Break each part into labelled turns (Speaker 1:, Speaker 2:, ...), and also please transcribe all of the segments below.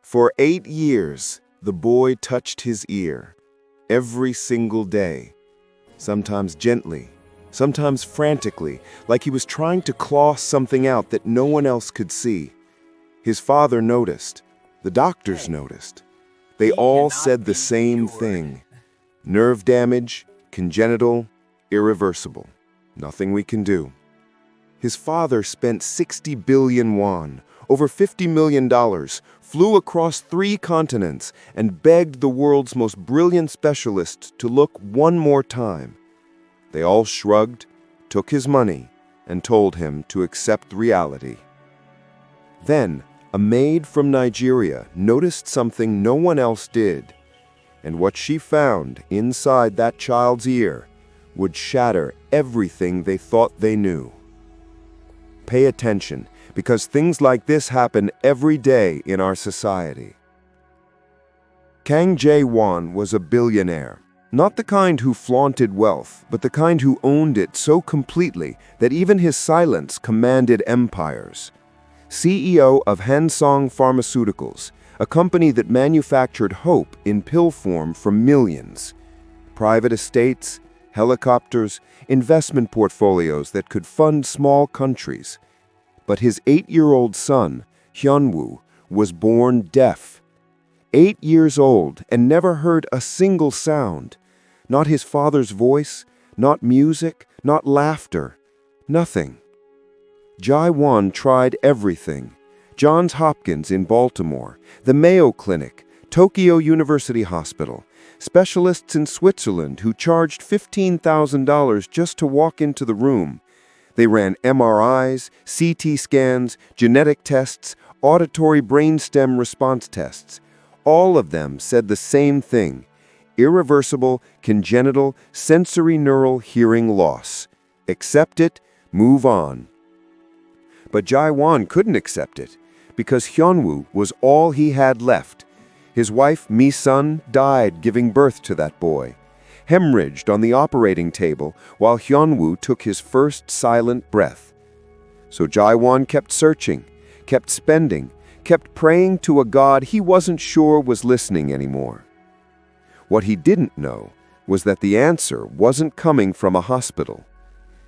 Speaker 1: For 8 years, the boy touched his ear, every single day, sometimes gently, sometimes frantically, like he was trying to claw something out that no one else could see. His father noticed. The doctors noticed. They all said the same thing. Nerve damage, congenital, irreversible. Nothing we can do. His father spent 60 billion won, over $50 million, flew across 3 continents, and begged the world's most brilliant specialists to look one more time. They all shrugged, took his money, and told him to accept reality. Then, a maid from Nigeria noticed something no one else did, and what she found inside that child's ear would shatter everything they thought they knew. Pay attention, because things like this happen every day in our society. Kang Jae-won was a billionaire. Not the kind who flaunted wealth, but the kind who owned it so completely that even his silence commanded empires. CEO of Hansong Pharmaceuticals, a company that manufactured hope in pill form for millions. Private estates, helicopters, investment portfolios that could fund small countries. But his 8-year-old son, Hyun-woo, was born deaf. 8 years old and never heard a single sound. Not his father's voice, not music, not laughter, nothing. Jae-won tried everything. Johns Hopkins in Baltimore, the Mayo Clinic, Tokyo University Hospital, specialists in Switzerland who charged $15,000 just to walk into the room. They ran MRIs, CT scans, genetic tests, auditory brainstem response tests. All of them said the same thing: irreversible, congenital, sensory neural hearing loss. Accept it, move on. But Jae-won couldn't accept it, because Hyun-woo was all he had left. His wife, Mi-sun, died giving birth to that boy, hemorrhaged on the operating table while Hyun-woo took his first silent breath. So Jae-won kept searching, kept spending, kept praying to a God he wasn't sure was listening anymore. What he didn't know was that the answer wasn't coming from a hospital.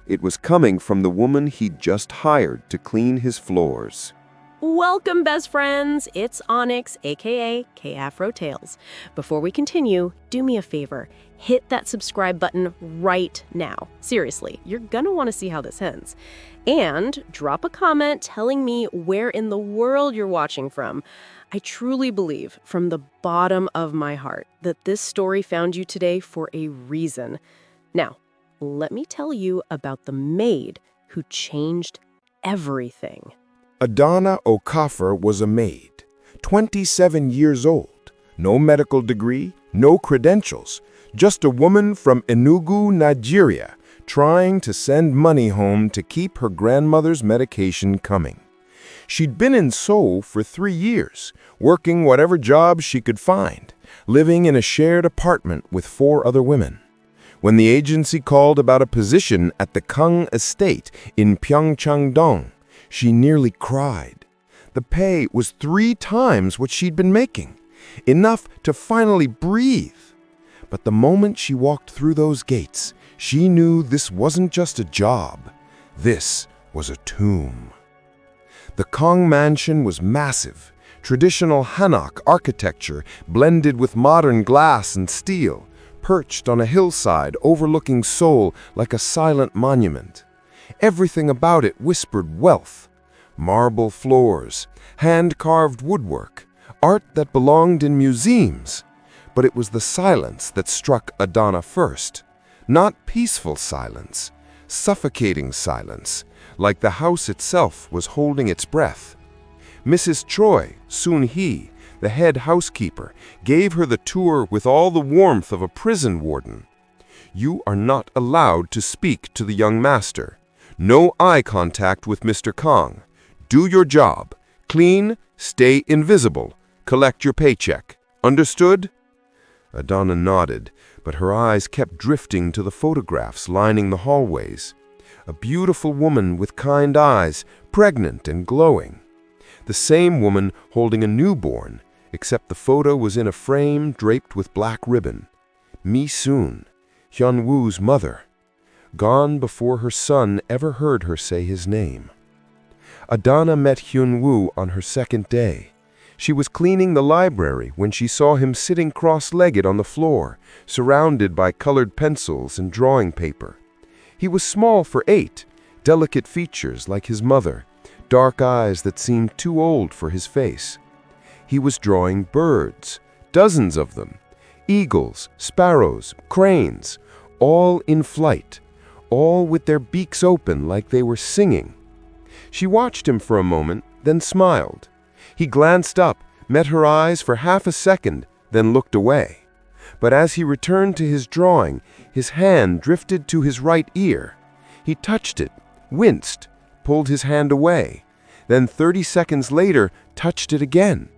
Speaker 1: It was coming from the woman he'd just hired to clean his floors.
Speaker 2: Welcome, best friends. It's Onyx, aka Afro Tales. Before we continue, do me a favor. Hit that subscribe button right now. Seriously, you're gonna want to see how this ends. And drop a comment telling me where in the world you're watching from. I truly believe, from the bottom of my heart, that this story found you today for a reason. Now, let me tell you about the maid who changed everything.
Speaker 3: Adanna Okafor was a maid, 27 years old, no medical degree, no credentials, just a woman from Enugu, Nigeria, trying to send money home to keep her grandmother's medication coming. She'd been in Seoul for 3 years, working whatever job she could find, living in a shared apartment with 4 other women. When the agency called about a position at the Kang estate in Pyeongchang-dong, she nearly cried. The pay was 3 times what she'd been making, enough to finally breathe. But the moment she walked through those gates, she knew this wasn't just a job. This was a tomb. The Kang mansion was massive, traditional Hanok architecture blended with modern glass and steel, perched on a hillside overlooking Seoul like a silent monument. Everything about it whispered wealth. Marble floors, hand-carved woodwork, art that belonged in museums. But it was the silence that struck Adanna first. Not peaceful silence, suffocating silence, like the house itself was holding its breath. Mrs. Choi, Soon-hee, the head housekeeper, gave her the tour with all the warmth of a prison warden. You are not allowed to speak to the young master. No eye contact with Mr. Kang. Do your job. Clean, stay invisible. Collect your paycheck. Understood? Adanna nodded, but her eyes kept drifting to the photographs lining the hallways. A beautiful woman with kind eyes, pregnant and glowing. The same woman holding a newborn, except the photo was in a frame draped with black ribbon. Mi-soon, Hyun-woo's mother, gone before her son ever heard her say his name. Adanna met Hyun-woo on her second day. She was cleaning the library when she saw him sitting cross-legged on the floor, surrounded by colored pencils and drawing paper. He was small for 8, delicate features like his mother, dark eyes that seemed too old for his face. He was drawing birds, dozens of them, eagles, sparrows, cranes, all in flight, all with their beaks open like they were singing. She watched him for a moment, then smiled. He glanced up, met her eyes for half a second, then looked away. But as he returned to his drawing, his hand drifted to his right ear. He touched it, winced, pulled his hand away, then 30 seconds later touched it again.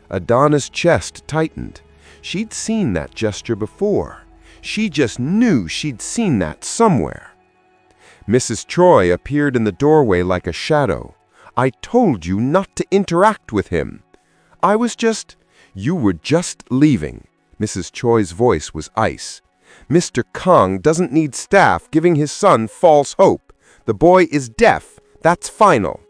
Speaker 3: Adanna's chest tightened. She'd seen that gesture before. She just knew she'd seen that somewhere. Mrs. Choi appeared in the doorway like a shadow. "I told you not to interact with him." "You were just leaving." Mrs. Choi's voice was ice. "Mr. Kang doesn't need staff giving his son false hope. The boy is deaf. That's final."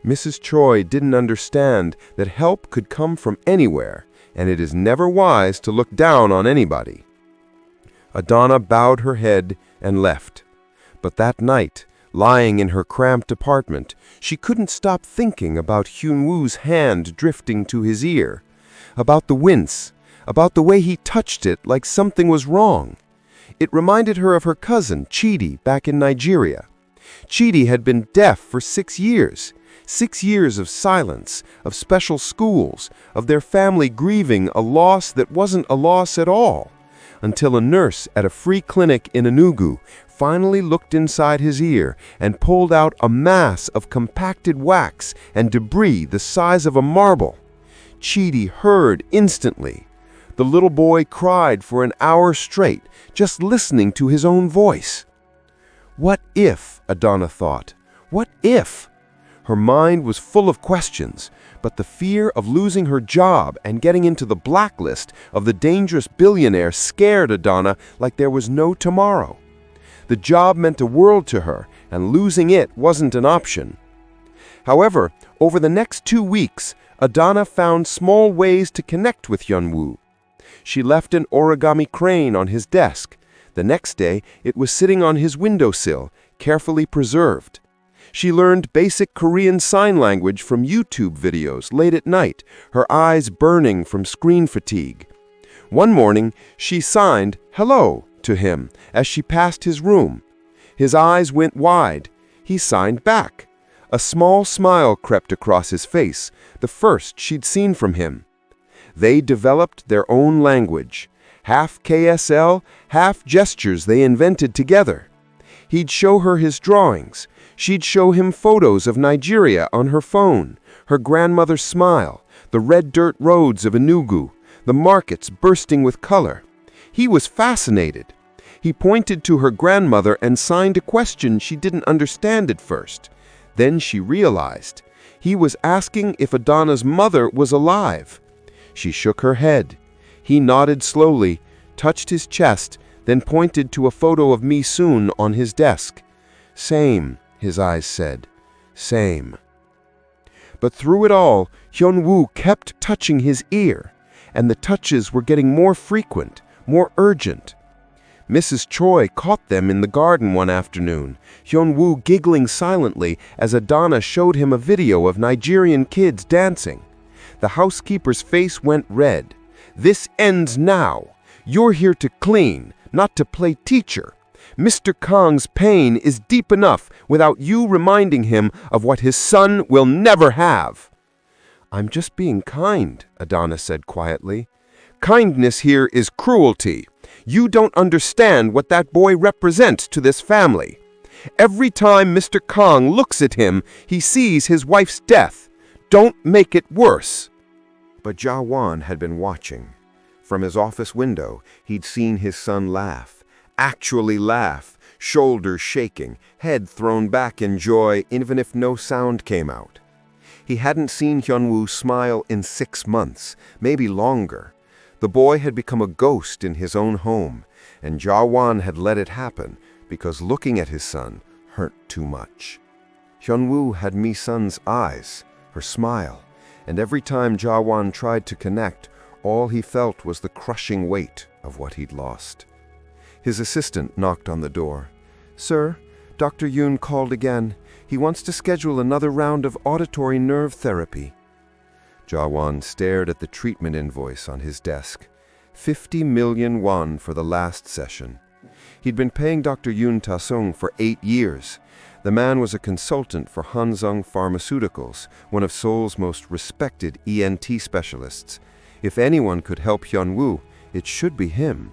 Speaker 3: Mrs. Choi didn't understand that help could come from anywhere, and it is never wise to look down on anybody. Adanna bowed her head and left. But that night, lying in her cramped apartment, she couldn't stop thinking about Hyun-woo's hand drifting to his ear, about the wince, about the way he touched it like something was wrong. It reminded her of her cousin, Chidi, back in Nigeria. Chidi had been deaf for 6 years. 6 years of silence, of special schools, of their family grieving a loss that wasn't a loss at all, until a nurse at a free clinic in Enugu finally looked inside his ear and pulled out a mass of compacted wax and debris the size of a marble. Chidi heard instantly. The little boy cried for an hour straight, just listening to his own voice. What if, Adanna thought, what if? Her mind was full of questions, but the fear of losing her job and getting into the blacklist of the dangerous billionaire scared Adanna like there was no tomorrow. The job meant a world to her, and losing it wasn't an option. However, over the next 2 weeks, Adanna found small ways to connect with Hyun-woo. She left an origami crane on his desk. The next day, it was sitting on his windowsill, carefully preserved. She learned basic Korean Sign Language from YouTube videos late at night, her eyes burning from screen fatigue. One morning, she signed "hello" to him as she passed his room. His eyes went wide. He signed back. A small smile crept across his face, the first she'd seen from him. They developed their own language, half KSL, half gestures they invented together. He'd show her his drawings. She'd show him photos of Nigeria on her phone, her grandmother's smile, the red dirt roads of Enugu, the markets bursting with color. He was fascinated. He pointed to her grandmother and signed a question she didn't understand at first. Then she realized. He was asking if Adanna's mother was alive. She shook her head. He nodded slowly, touched his chest, then pointed to a photo of Mi-soon on his desk. "Same," his eyes said. "Same." But through it all, Hyun-woo kept touching his ear, and the touches were getting more frequent, more urgent. Mrs. Choi caught them in the garden one afternoon, Hyun-woo giggling silently as Adanna showed him a video of Nigerian kids dancing. The housekeeper's face went red. "This ends now. You're here to clean, not to play teacher. Mr. Kang's pain is deep enough without you reminding him of what his son will never have." "I'm just being kind," Adanna said quietly. "Kindness here is cruelty. You don't understand what that boy represents to this family. Every time Mr. Kang looks at him, he sees his wife's death. Don't make it worse."
Speaker 1: But Jae-won had been watching. From his office window, he'd seen his son laugh, actually laugh, shoulders shaking, head thrown back in joy even if no sound came out. He hadn't seen Hyun-woo smile in 6 months, maybe longer. The boy had become a ghost in his own home, and Jae-won had let it happen because looking at his son hurt too much. Hyun-woo had Mi-sun's eyes, her smile, and every time Jae-won tried to connect, all he felt was the crushing weight of what he'd lost. His assistant knocked on the door. "Sir, Dr. Yoon called again. He wants to schedule another round of auditory nerve therapy." Jae-won stared at the treatment invoice on his desk. 50 million won for the last session. He'd been paying Dr. Yoon Ta-sung for 8 years. The man was a consultant for Hansung Pharmaceuticals, one of Seoul's most respected ENT specialists. If anyone could help Hyun-woo, it should be him.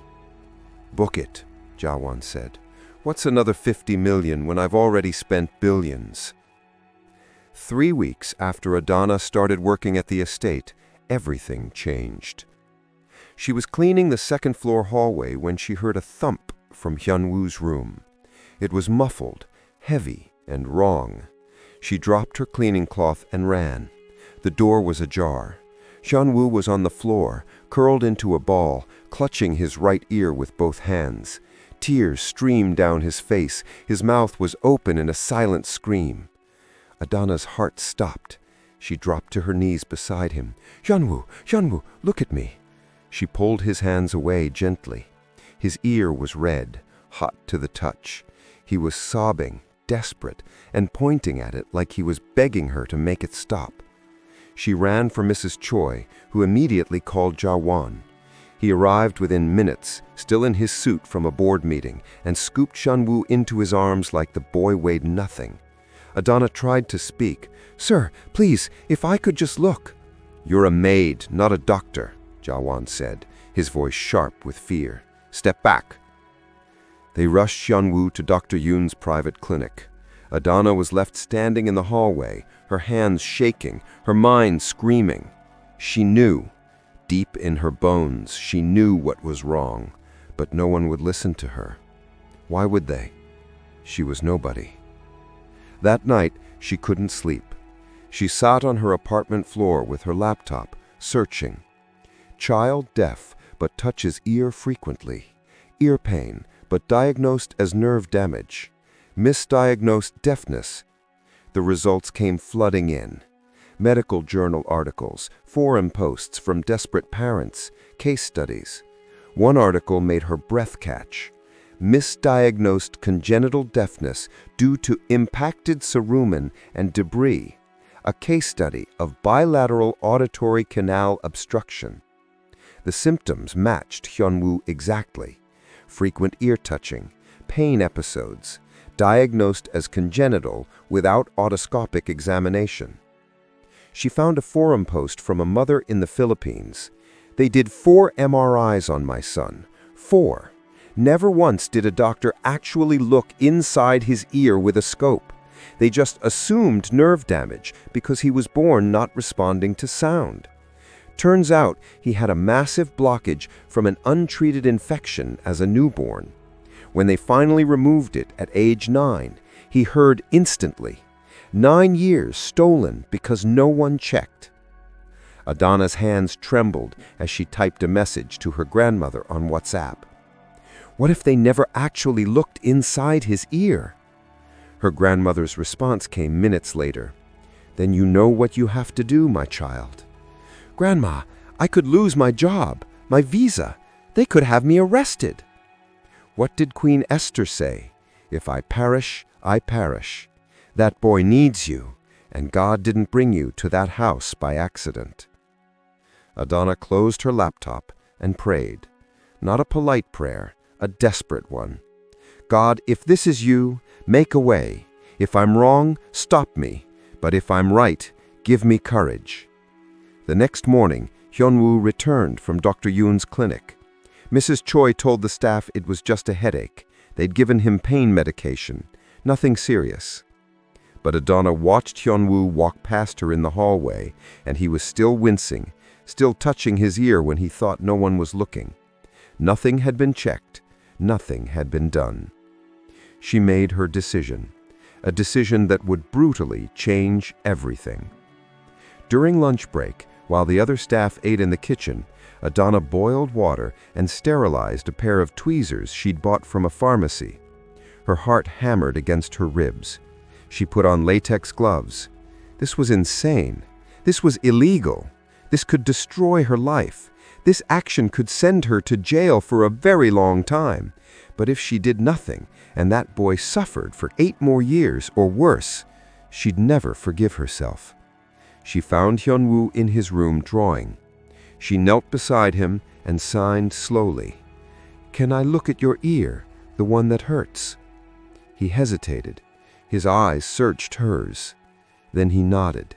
Speaker 1: "Book it," Jae-won said. "What's another 50 million when I've already spent billions?" 3 weeks after Adanna started working at the estate, everything changed. She was cleaning the second-floor hallway when she heard a thump from Hyun-woo's room. It was muffled, heavy, and wrong. She dropped her cleaning cloth and ran. The door was ajar. Hyun-woo was on the floor, curled into a ball, clutching his right ear with both hands. Tears streamed down his face. His mouth was open in a silent scream. Adanna's heart stopped. She dropped to her knees beside him. "Hyun-woo, Hyun-woo, look at me." She pulled his hands away gently. His ear was red, hot to the touch. He was sobbing, desperate, and pointing at it like he was begging her to make it stop. She ran for Mrs. Choi, who immediately called Jae-won. He arrived within minutes, still in his suit from a board meeting, and scooped Hyun-woo into his arms like the boy weighed nothing. Adanna tried to speak. "Sir, please, if I could just look." "You're a maid, not a doctor," Jae-won said, his voice sharp with fear. "Step back." They rushed Hyun-woo to Dr. Yoon's private clinic. Adanna was left standing in the hallway, her hands shaking, her mind screaming. She knew, deep in her bones, she knew what was wrong, but no one would listen to her. Why would they? She was nobody. That night, she couldn't sleep. She sat on her apartment floor with her laptop, searching. Child deaf, but touches ear frequently. Ear pain, but diagnosed as nerve damage. Misdiagnosed deafness. The results came flooding in. Medical journal articles, forum posts from desperate parents, case studies. One article made her breath catch. Misdiagnosed congenital deafness due to impacted cerumen and debris. A case study of bilateral auditory canal obstruction. The symptoms matched Hyun-woo exactly. Frequent ear touching, pain episodes, diagnosed as congenital without otoscopic examination. She found a forum post from a mother in the Philippines. "They did 4 MRIs on my son. 4. Never once did a doctor actually look inside his ear with a scope. They just assumed nerve damage because he was born not responding to sound. Turns out he had a massive blockage from an untreated infection as a newborn. When they finally removed it at age 9, he heard instantly. 9 years stolen because no one checked." Adanna's hands trembled as she typed a message to her grandmother on WhatsApp. What if they never actually looked inside his ear? Her grandmother's response came minutes later. "Then you know what you have to do, my child." "Grandma, I could lose my job, my visa. They could have me arrested." What did Queen Esther say? "If I perish, I perish." That boy needs you, and God didn't bring you to that house by accident. Adanna closed her laptop and prayed. Not a polite prayer, a desperate one. "God, if this is you, make a way. If I'm wrong, stop me. But if I'm right, give me courage." The next morning, Hyun-woo returned from Dr. Yoon's clinic. Mrs. Choi told the staff it was just a headache. They'd given him pain medication. Nothing serious. But Adanna watched Hyun-woo walk past her in the hallway, and he was still wincing, still touching his ear when he thought no one was looking. Nothing had been checked. Nothing had been done. She made her decision, a decision that would brutally change everything.
Speaker 4: During lunch break, while the other staff ate in the kitchen, Adanna boiled water and sterilized a pair of tweezers she'd bought from a pharmacy. Her heart hammered against her ribs. She put on latex gloves. This was insane. This was illegal. This could destroy her life. This action could send her to jail for a very long time. But if she did nothing, and that boy suffered for 8 more years or worse, she'd never forgive herself. She found Hyun-woo in his room drawing. She knelt beside him and signed slowly. "Can I look at your ear, the one that hurts?" He hesitated. His eyes searched hers. Then he nodded.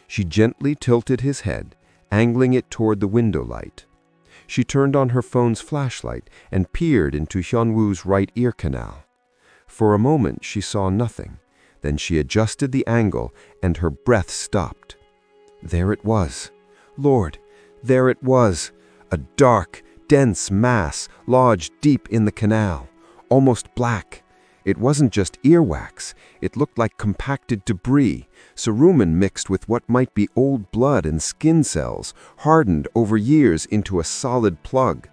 Speaker 4: She gently tilted his head, angling it toward the window light. She turned on her phone's flashlight and peered into Hyun-woo's right ear canal. For a moment she saw nothing. Then she adjusted the angle and her breath stopped. There it was. Lord, there it was. A dark, dense mass lodged deep in the canal, almost black. It wasn't just earwax. It looked like compacted debris, cerumen mixed with what might be old blood and skin cells, hardened over years into a solid plug.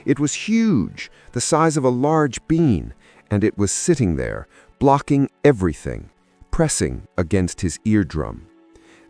Speaker 4: It was huge, the size of a large bean, and it was sitting there, blocking everything, pressing against his eardrum.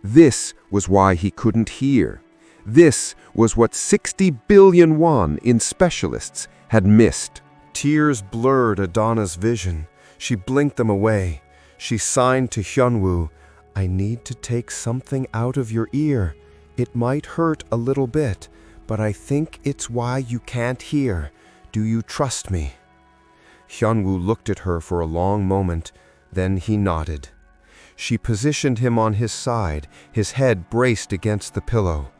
Speaker 4: This was why he couldn't hear. This was what 60 billion won in specialists had missed.
Speaker 1: Tears blurred Adanna's vision. She blinked them away. She signed to Hyun-woo, "I need to take something out of your ear. It might hurt a little bit, but I think it's why you can't hear. Do you trust me?" Hyun-woo looked at her for a long moment, then he nodded. She positioned him on his side, his head braced against the pillow.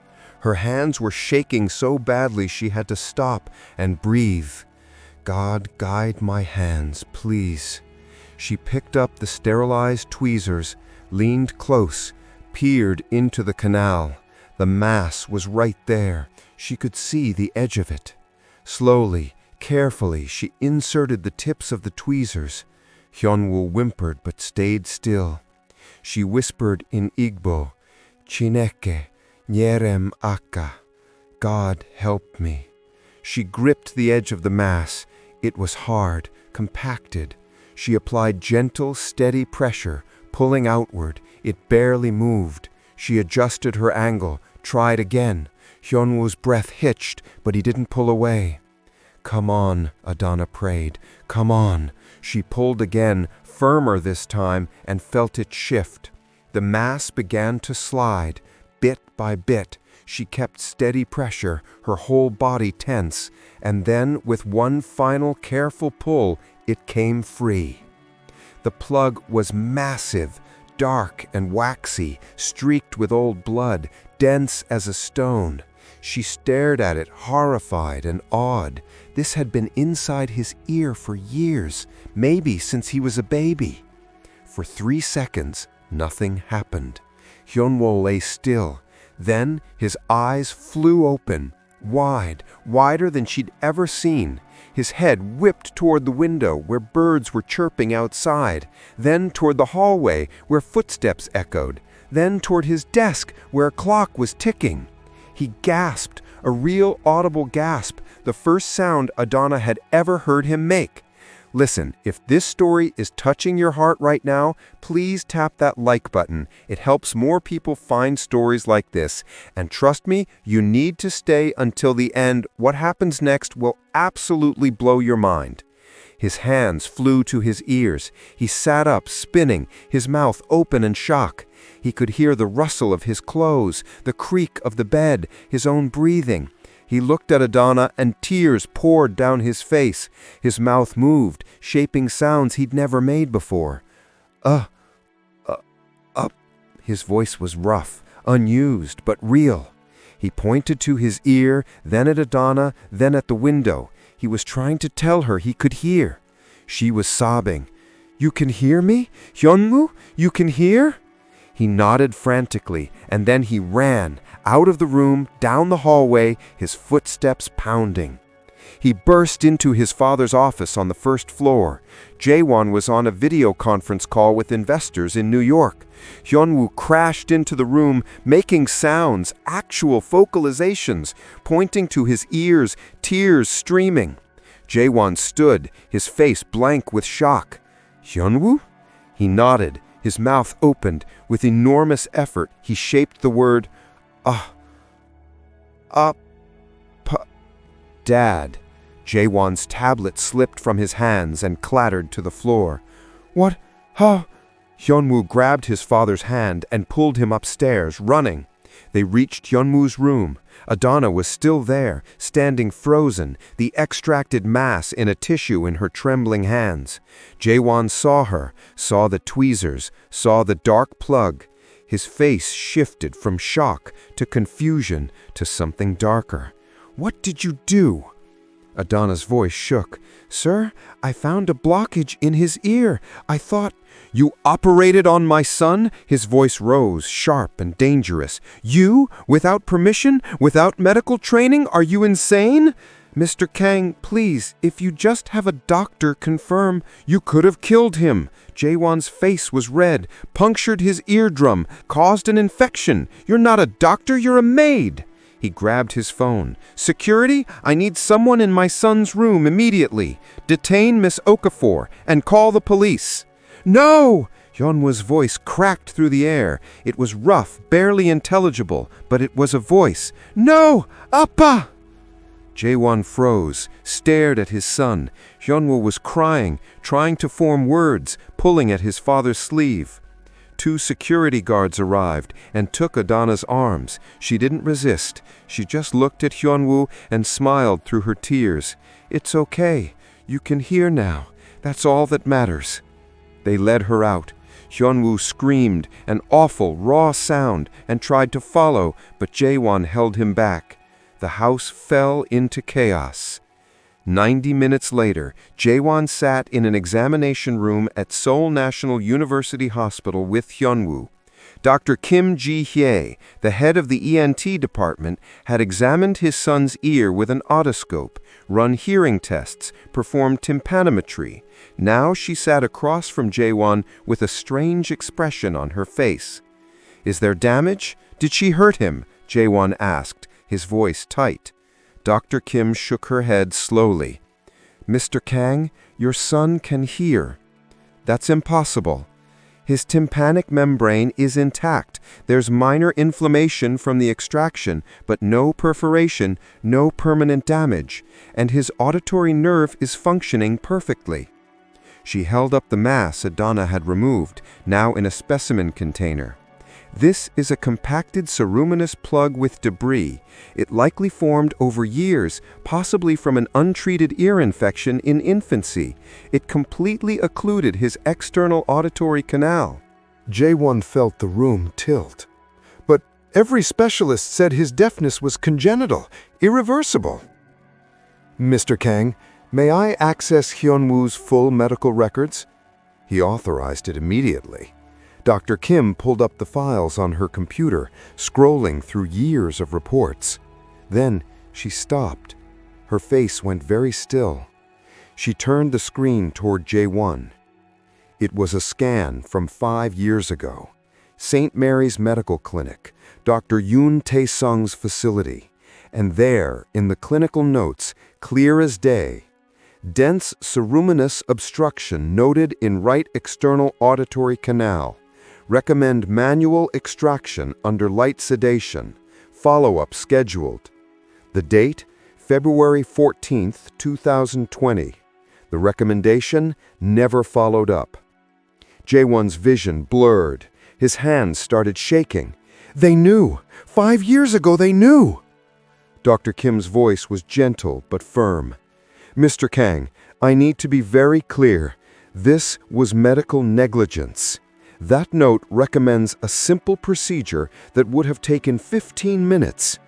Speaker 1: Her hands were shaking so badly she had to stop and breathe. "God, guide my hands, please." She picked up the sterilized tweezers, leaned close, peered into the canal. The mass was right there. She could see the edge of it. Slowly, carefully, she inserted the tips of the tweezers. Hyun-woo whimpered but stayed still. She whispered in Igbo, "Chineke, nyerem aka." God help me. She gripped the edge of the mass. It was hard, compacted. She applied gentle, steady pressure, pulling outward. It barely moved. She adjusted her angle, tried again. Hyun-woo's breath hitched, but he didn't pull away. "Come on," Adanna prayed. "Come on." She pulled again, firmer this time, and felt it shift. The mass began to slide, bit by bit. She kept steady pressure, her whole body tense, and then, with one final careful pull, it came free. The plug was massive, dark and waxy, streaked with old blood, dense as a stone. She stared at it, horrified and awed. This had been inside his ear for years, maybe since he was a baby. For 3 seconds, nothing happened. Hyun-woo lay still. Then his eyes flew open, wide, wider than she'd ever seen. His head whipped toward the window where birds were chirping outside, then toward the hallway where footsteps echoed, then toward his desk where a clock was ticking. He gasped, a real audible gasp, the first sound Adanna had ever heard him make. Listen, if this story is touching your heart right now, please tap that like button. It helps more people find stories like this. And trust me, you need to stay until the end. What happens next will absolutely blow your mind. His hands flew to his ears. He sat up, spinning, his mouth open in shock. He could hear the rustle of his clothes, the creak of the bed, his own breathing. He looked at Adanna and tears poured down his face. His mouth moved, shaping sounds he'd never made before. Up. His voice was rough, unused, but real. He pointed to his ear, then at Adanna, then at the window. He was trying to tell her he could hear. She was sobbing. "You can hear me? Hyun-woo, you can hear?" He nodded frantically, and then he ran, out of the room, down the hallway, his footsteps pounding.
Speaker 4: He burst into his father's office on the first floor. Jae-won was on a video conference call with investors in New York. Hyun-woo crashed into the room, making sounds, actual vocalizations, pointing to his ears, tears streaming. Jae-won stood, his face blank with shock. "Hyun-woo?" He nodded, his mouth opened. With enormous effort, he shaped the word, Dad. Jae-won's tablet slipped from his hands and clattered to the floor. "What? How?" Hyun-woo grabbed his father's hand and pulled him upstairs, running. They reached Hyun-woo's room. Adanna was still there, standing frozen, the extracted mass in a tissue in her trembling hands. Jae-won saw her, saw the tweezers, saw the dark plug. His face shifted from shock to confusion to something darker. "What did you do?" Adanna's voice shook. "Sir, I found a blockage in his ear. I thought—" "You operated on my son?" His voice rose, sharp and dangerous. "You? Without permission? Without medical training? Are you insane?" "Mr. Kang, please, if you just have a doctor confirm—" "You could have killed him." Jae-won's face was red, punctured his eardrum, caused an infection. "You're not a doctor, you're a maid." He grabbed his phone. "Security, I need someone in my son's room immediately. Detain Miss Okafor and call the police." "No!" Hyun-woo's voice cracked through the air. It was rough, barely intelligible, but it was a voice. "No! Appa!" Jae-won froze, stared at his son. Hyun-woo was crying, trying to form words, pulling at his father's sleeve. 2 security guards arrived and took Adanna's arms. She didn't resist. She just looked at Hyun-woo and smiled through her tears. "It's okay. You can hear now. That's all that matters." They led her out. Hyun-woo screamed, an awful, raw sound, and tried to follow, but Jae-won held him back. The house fell into chaos. 90 minutes later, Jae-won sat in an examination room at Seoul National University Hospital with Hyun-woo. Dr. Kim Ji-hye, the head of the ENT department, had examined his son's ear with an otoscope, run hearing tests, performed tympanometry. Now she sat across from Jae-won with a strange expression on her face. "Is there damage? Did she hurt him?" Jae-won asked, his voice tight. Dr. Kim shook her head slowly. "Mr. Kang, your son can hear." "That's impossible." "His tympanic membrane is intact. There's minor inflammation from the extraction, but no perforation, no permanent damage. And his auditory nerve is functioning perfectly." She held up the mass Adanna had removed, now in a specimen container. "This is a compacted ceruminous plug with debris. It likely formed over years, possibly from an untreated ear infection in infancy. It completely occluded his external auditory canal."
Speaker 3: Jae-won felt the room tilt. But every specialist said his deafness was congenital, irreversible. "Mr. Kang, may I access Hyun-woo's full medical records?" He authorized it immediately. Dr. Kim pulled up the files on her computer, scrolling through years of reports. Then she stopped. Her face went very still. She turned the screen toward Jae-won. It was a scan from 5 years ago. St. Mary's Medical Clinic, Dr. Yoon Tae-sung's facility. And there, in the clinical notes, clear as day, dense ceruminous obstruction noted in right external auditory canal. Recommend manual extraction under light sedation. Follow-up scheduled. The date, February 14, 2020. The recommendation, never followed up. Jae-won's vision blurred. His hands started shaking. "They knew! 5 years ago they knew!" Dr. Kim's voice was gentle but firm. "Mr. Kang, I need to be very clear. This was medical negligence. That note recommends a simple procedure that would have taken 15 minutes.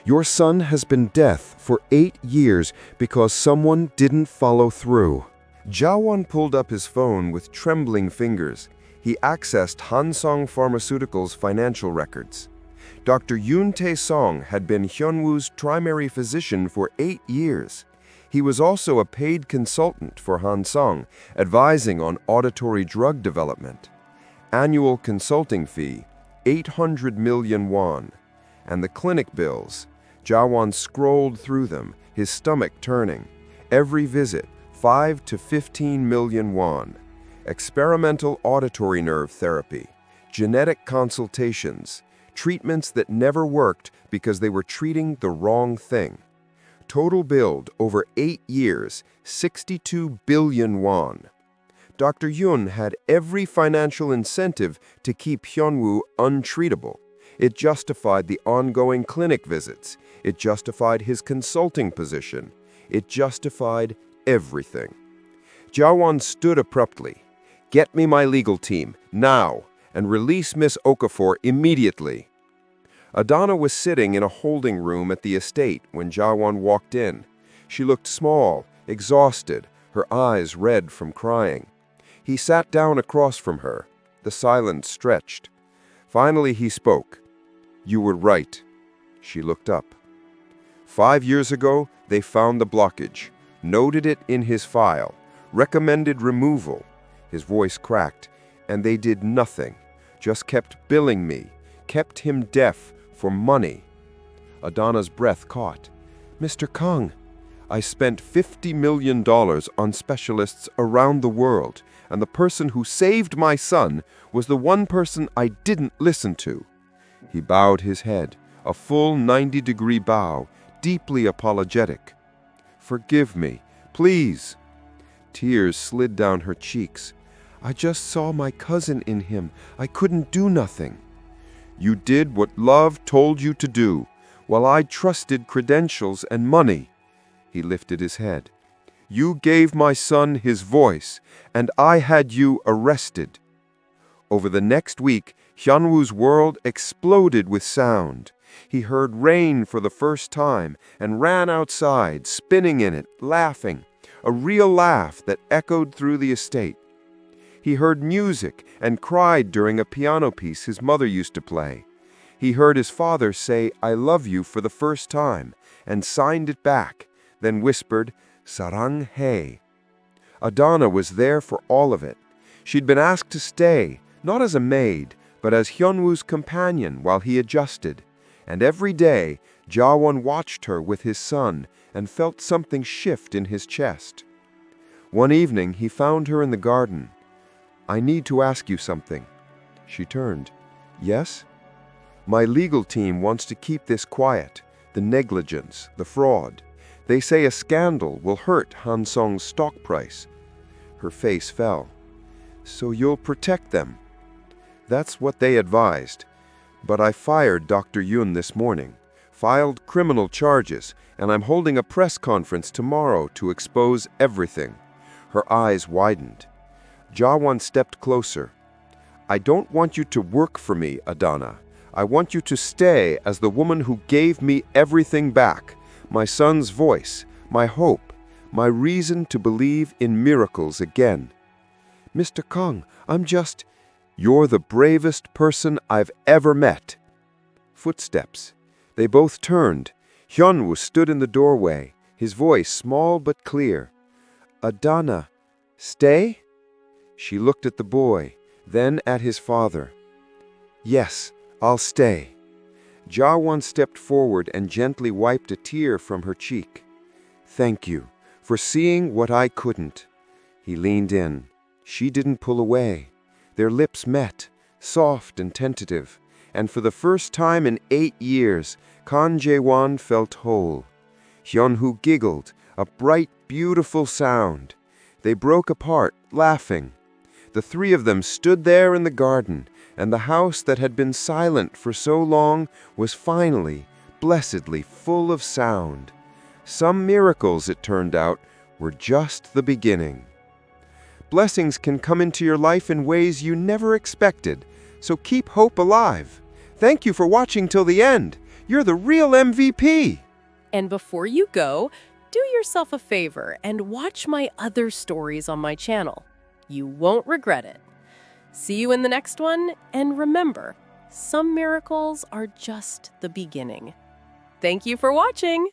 Speaker 3: Your son has been deaf for 8 years because someone didn't follow through." Jae-won pulled up his phone with trembling fingers. He accessed Hansong Pharmaceuticals' financial records. Dr. Yoon Tae-sung had been Hyun-woo's primary physician for 8 years.
Speaker 4: He was also a paid consultant for Hansung, advising on auditory drug development. Annual consulting fee, 800 million won. And the clinic bills. Jae-won scrolled through them, his stomach turning. Every visit, 5 to 15 million won. Experimental auditory nerve therapy, genetic consultations, treatments that never worked because they were treating the wrong thing. Total billed over 8 years, 62 billion won. Dr. Yoon had every financial incentive to keep Hyunwoo untreatable. It justified the ongoing clinic visits. It justified his consulting position. It justified everything. Jae-won stood abruptly. "Get me my legal team, now, and release Miss Okafor immediately." Adanna was sitting in a holding room at the estate when Jae-won walked in. She looked small, exhausted, her eyes red from crying. He sat down across from her. The silence stretched. Finally he spoke. "You were right." She looked up. 5 years ago, they found the blockage, noted it in his file, recommended removal. His voice cracked, and they did nothing, just kept billing me, kept him deaf for money. Adanna's breath caught. "Mr. Kang, I spent $50 million on specialists around the world, and the person who saved my son was the one person I didn't listen to." He bowed his head, a full 90-degree bow, deeply apologetic. "Forgive me, please." Tears slid down her cheeks. "I just saw my cousin in him. I couldn't do nothing." "You did what love told you to do, while I trusted credentials and money." He lifted his head. "You gave my son his voice, and I had you arrested." Over the next week, Hyunwoo's world exploded with sound. He heard rain for the first time and ran outside, spinning in it, laughing, a real laugh that echoed through the estate. He heard music and cried during a piano piece his mother used to play. He heard his father say, "I love you" for the first time, and signed it back, then whispered, "Saranghae." Adanna was there for all of it. She'd been asked to stay, not as a maid, but as Hyunwoo's companion while he adjusted. And every day, Jae-won watched her with his son and felt something shift in his chest. One evening, he found her in the garden. "I need to ask you something." She turned. "Yes?" "My legal team wants to keep this quiet, the negligence, the fraud. They say a scandal will hurt Hansung's stock price." Her face fell. "So you'll protect them?" "That's what they advised. But I fired Dr. Yoon this morning, filed criminal charges, and I'm holding a press conference tomorrow to expose everything." Her eyes widened. Jae-won stepped closer. "I don't want you to work for me, Adanna. I want you to stay as the woman who gave me everything back, my son's voice, my hope, my reason to believe in miracles again." "Mr. Kang, I'm just—" "You're the bravest person I've ever met." Footsteps. They both turned. Hyunwoo stood in the doorway, his voice small but clear. "Adanna, stay?" She looked at the boy, then at his father. "Yes, I'll stay." Jae-won stepped forward and gently wiped a tear from her cheek. "Thank you for seeing what I couldn't." He leaned in. She didn't pull away. Their lips met, soft and tentative, and for the first time in 8 years, Kang Jae-won felt whole. Hyunwoo giggled, a bright, beautiful sound. They broke apart, laughing. The three of them stood there in the garden, and the house that had been silent for so long was finally, blessedly full of sound. Some miracles, it turned out, were just the beginning. Blessings can come into your life in ways you never expected, so keep hope alive. Thank you for watching till the end. You're the real MVP.
Speaker 2: And before you go, do yourself a favor and watch my other stories on my channel. You won't regret it. See you in the next one, and remember, some miracles are just the beginning. Thank you for watching.